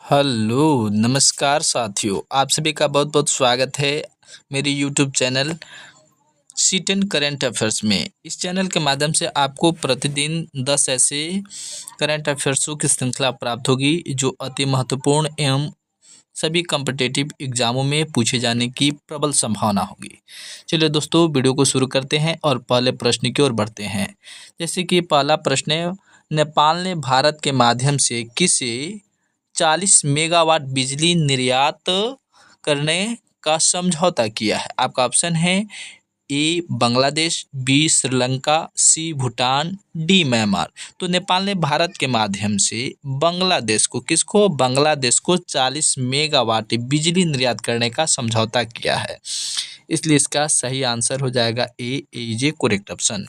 Hello, नमस्कार साथियों। आप सभी का बहुत-बहुत स्वागत है मेरे YouTube channel C10 current affairs में। इस चैनल के माध्यम से आपको प्रतिदिन 10 ऐसे करंट अफ़ेयर्सों की श्रृंखला प्राप्त होगी जो अति महत्वपूर्ण एवं सभी कॉम्पिटिटिव एग्ज़ामों में पूछे जाने की प्रबल संभावना होगी। चलिए दोस्तों, वीडियो को शुरू करते हैं और पहले प्रश्न की ओर बढ़ते हैं। जैसे कि पहला प्रश्न है, नेपाल ने भारत के माध्यम से किसे 40 मेगावाट बिजली निर्यात करने का समझौता किया है? आपका ऑप्शन है ए बांग्लादेश, बी श्रीलंका, सी भूटान, डी म्यांमार। तो नेपाल ने भारत के माध्यम से बांग्लादेश को 40 मेगावाट बिजली निर्यात करने का समझौता किया है। इसलिए इसका सही आंसर हो जाएगा ए इज ए करेक्ट ऑप्शन।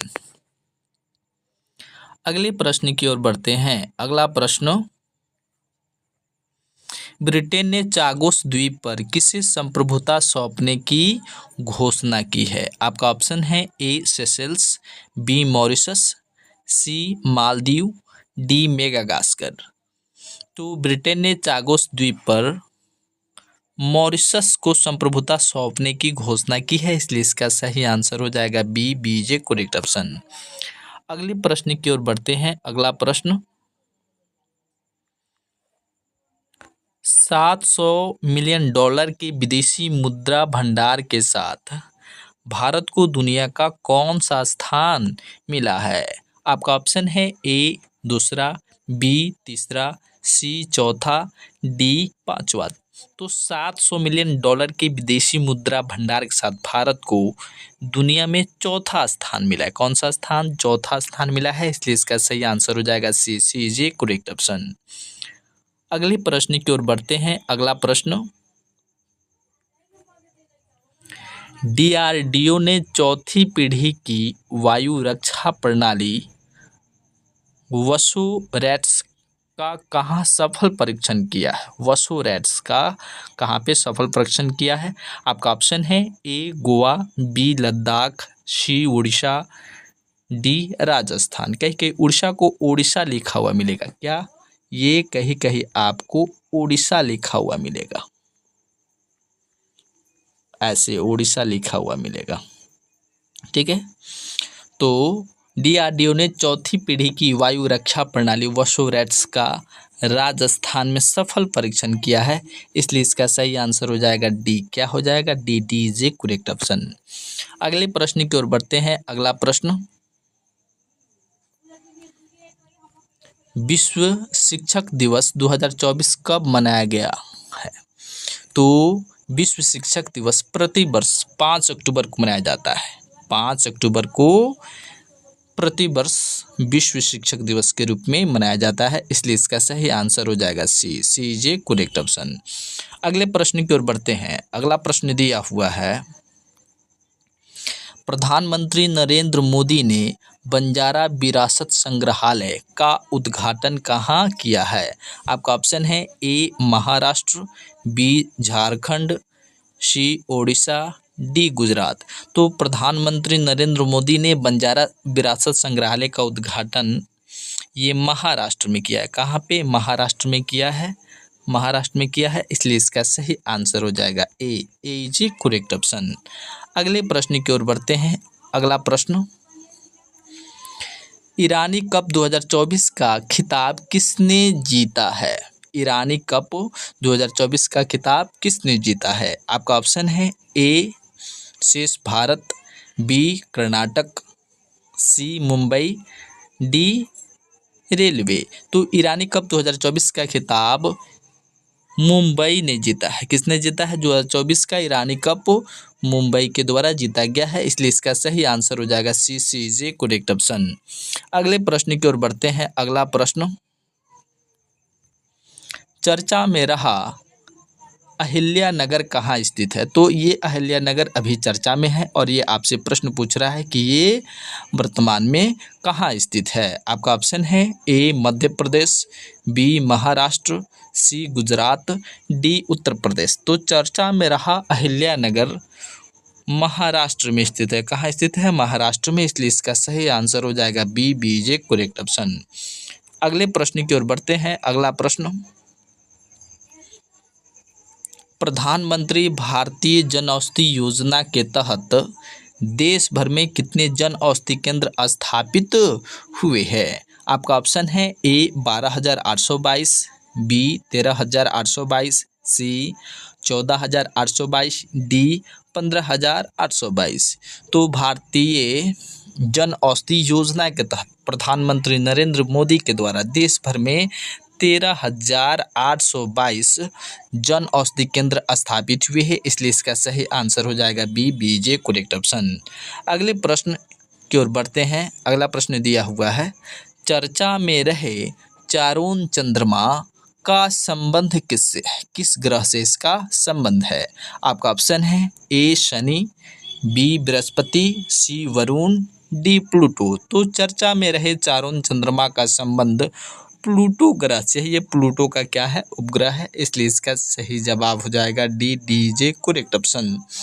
अगले प्रश्न की ओर बढ़ते हैं। अगला प्रश्न, ब्रिटेन ने चागोस द्वीप पर किसे संप्रभुता सौंपने की घोषणा की है? आपका ऑप्शन है ए सेशेल्स, बी मॉरिशस, सी मालदीव, डी मेडागास्कर। तो ब्रिटेन ने चागोस द्वीप पर मॉरिशस को संप्रभुता सौंपने की घोषणा की है, इसलिए इसका सही आंसर हो जाएगा B is a correct option. अगले प्रश्न की ओर बढ़ते हैं। अगला प्रश्न, 700 मिलियन डॉलर के विदेशी मुद्रा भंडार के साथ भारत को दुनिया का कौन सा स्थान मिला है? आपका ऑप्शन है ए दूसरा, बी तीसरा, सी चौथा, डी पांचवा। तो 700 मिलियन डॉलर के विदेशी मुद्रा भंडार के साथ भारत को दुनिया में चौथा स्थान मिला है। कौन सा स्थान? चौथा स्थान मिला है, इसलिए इसका सही आंसर हो जाएगा सी इज ए करेक्ट ऑप्शन। अगले प्रश्न की ओर बढ़ते हैं। अगला प्रश्न, डीआरडीओ ने चौथी पीढ़ी की वायु रक्षा प्रणाली वसु-रैट्स का कहाँ सफल परीक्षण किया है? वसु-रैट्स का कहाँ पे सफल परीक्षण किया है? आपका ऑप्शन है ए गोवा, बी लद्दाख, सी उड़ीसा, डी राजस्थान। कहीं कहीं उड़ीसा को ओडिशा लिखा हुआ मिलेगा क्या? ये कहीं कहीं आपको ओडिशा लिखा हुआ मिलेगा, ऐसे ओडिशा लिखा हुआ मिलेगा। ठीक है, तो डीआरडीओ ने चौथी पीढ़ी की वायु रक्षा प्रणाली वसु-रैट्स का राजस्थान में सफल परीक्षण किया है, इसलिए इसका सही आंसर हो जाएगा डी। क्या हो जाएगा? D is a correct option. अगले प्रश्न की ओर बढ़ते हैं। अगला प्रश्न, विश्व शिक्षक दिवस 2024 कब मनाया गया है? तो विश्व शिक्षक दिवस प्रति वर्ष 5 अक्टूबर को मनाया जाता है। 5 अक्टूबर को प्रति वर्ष विश्व शिक्षक दिवस के रूप में मनाया जाता है, इसलिए इसका सही आंसर हो जाएगा सी इज ए करेक्ट ऑप्शन। अगले प्रश्न की ओर बढ़ते हैं। अगला प्रश्न दिया हुआ है, प्रधानमंत्री नरेंद्र मोदी ने बंजारा विरासत संग्रहालय का उद्घाटन कहाँ किया है? आपका ऑप्शन है ए महाराष्ट्र, बी झारखंड, सी ओडिशा, डी गुजरात। तो प्रधानमंत्री नरेंद्र मोदी ने बंजारा विरासत संग्रहालय का उद्घाटन ये महाराष्ट्र में किया है। कहाँ पे? महाराष्ट्र में किया है, महाराष्ट्र में किया है, इसलिए इसका सही आंसर हो जाएगा ए इज ए करेक्ट ऑप्शन। अगले प्रश्न की ओर बढ़ते हैं। अगला प्रश्न, ईरानी कप 2024 का खिताब किसने जीता है? ईरानी कप 2024 का खिताब किसने जीता है? आपका ऑप्शन है ए शेष भारत, बी कर्नाटक, सी मुंबई, डी रेलवे। तो ईरानी कप 2024 का खिताब मुंबई ने जीता है। किसने जीता है? 2024 का ईरानी कप मुंबई के द्वारा जीता गया है, इसलिए इसका सही आंसर हो जाएगा सी इज ए करेक्ट ऑप्शन। अगले प्रश्न की ओर बढ़ते हैं। अगला प्रश्न, चर्चा में रहा अहिल्या नगर कहाँ स्थित है? तो ये अहिल्या नगर अभी चर्चा में है और ये आपसे प्रश्न पूछ रहा है कि ये वर्तमान में कहाँ स्थित है। आपका ऑप्शन है ए मध्य प्रदेश, बी महाराष्ट्र, सी गुजरात, डी उत्तर प्रदेश। तो चर्चा में रहा अहिल्या नगर महाराष्ट्र में स्थित है। कहाँ स्थित है? महाराष्ट्र में, इसलिए इसका सही आंसर हो जाएगा B is a correct option. अगले प्रश्न की ओर बढ़ते हैं। अगला प्रश्न, प्रधानमंत्री भारतीय जन औषधि योजना के तहत देश भर में कितने जन औषधि केंद्र स्थापित हुए हैं? आपका ऑप्शन है ए 12,822, बी 13,822, सी 14,822, डी 15,822। तो भारतीय जन औषधि योजना के तहत प्रधानमंत्री नरेंद्र मोदी के द्वारा देश भर में 13,822 जन औषधि केंद्र स्थापित हुए हैं, इसलिए इसका सही आंसर हो जाएगा बी, बीजे करेक्ट ऑप्शन। अगले प्रश्न की ओर बढ़ते हैं। अगला प्रश्न दिया हुआ है, चर्चा में रहे चारोन चंद्रमा का संबंध किससे है? किस ग्रह से इसका संबंध है? आपका ऑप्शन है ए शनि, बी बृहस्पति, सी वरुण, डी प्लूटो। तो चर्चा में रहे चारों चंद्रमा का संबंध प्लूटो ग्रह से है। ये प्लूटो का क्या है? उपग्रह है, इसलिए इसका सही जवाब हो जाएगा डी, डीजे करेक्ट ऑप्शन।